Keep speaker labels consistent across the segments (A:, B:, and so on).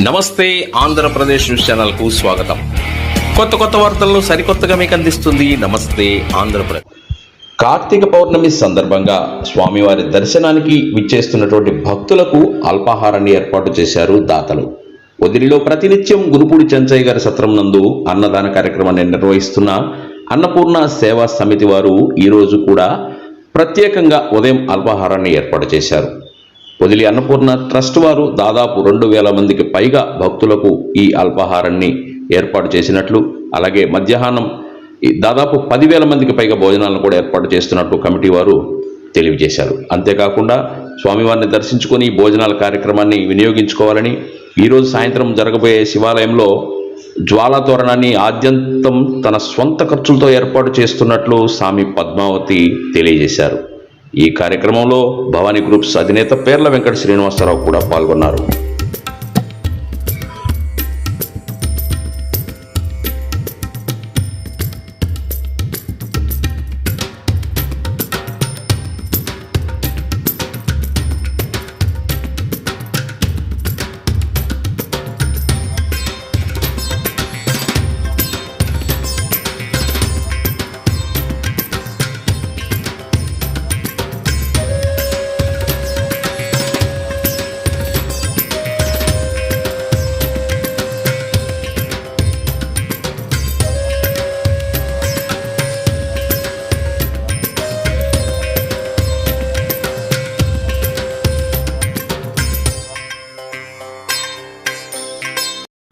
A: నమస్తే Andhra Pradesh news channel కు స్వాగతం. కొత్త వార్తలను సరికొత్తగా మీకు అందిస్తుంది నమస్తే ఆంధ్రప్రదేశ్. కార్తీక పౌర్ణమి సందర్భంగా స్వామివారి దర్శనానికి విచ్చేస్తున్నటువంటి భక్తులకు అల్పాహారాన్ని ఏర్పాటు చేశారు దాతలు. పొదిలిలో ప్రతినిత్యం గురుపూడి చెంచయ్య గారి సత్రం నందు అన్నదాన కార్యక్రమాన్ని నిర్వహిస్తున్న అన్నపూర్ణ సేవా సమితి వారు ఈరోజు కూడా ప్రత్యేకంగా ఉదయం అల్పాహారాన్ని ఏర్పాటు చేశారు. పొదిలి అన్నపూర్ణ ట్రస్ట్ వారు దాదాపు 2000 మందికి పైగా భక్తులకు ఈ అల్పాహారాన్ని ఏర్పాటు చేసినట్లు, అలాగే మధ్యాహ్నం దాదాపు 10,000 మందికి పైగా భోజనాలను కూడా ఏర్పాటు చేస్తున్నట్టు కమిటీ వారు తెలియజేశారు. అంతేకాకుండా స్వామివారిని దర్శించుకొని భోజనాల కార్యక్రమాన్ని వినియోగించుకోవాలని ఈరోజు సాయంత్రం జరగబోయే శివాలయంలో జ్వాలా తోరణాన్ని ఆద్యంతం తన స్వంత ఖర్చులతో ఏర్పాటు చేస్తున్నట్లు స్వామి పద్మావతి తెలియజేశారు. ఈ కార్యక్రమంలో భవానీ గ్రూప్స్ అధినేత పేర్ల వెంకట శ్రీనివాసరావు కూడా పాల్గొన్నారు.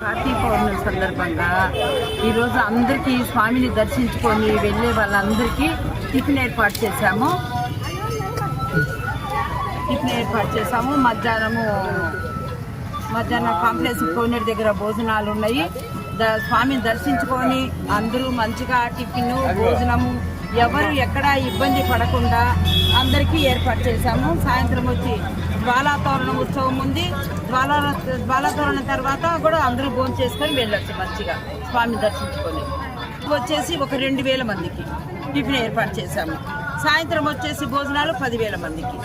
B: కార్తీక పౌర్ణమి సందర్భంగా ఈరోజు అందరికీ స్వామిని దర్శించుకొని వెళ్ళే వాళ్ళందరికీ టిఫిన్ ఏర్పాటు చేశాము. మధ్యాహ్నం కాంప్లెక్స్ కోనేరు దగ్గర భోజనాలు ఉన్నాయి. స్వామిని దర్శించుకొని అందరూ మంచిగా టిఫిన్ భోజనము ఎవరు ఎక్కడ ఇబ్బంది పడకుండా అందరికీ ఏర్పాటు చేశాము. సాయంత్రం వచ్చి జ్వాలాతోరణం ఉత్సవం ఉంది. జ్వాలాతోరణం తర్వాత కూడా అందరూ భోజనం చేసుకొని వెళ్ళొచ్చు మంచిగా స్వామిని దర్శించుకొని. వచ్చేసి ఒక 2,000 మందికి టిఫిన్ ఏర్పాటు చేశాము. సాయంత్రం వచ్చేసి భోజనాలు 10,000 మందికి.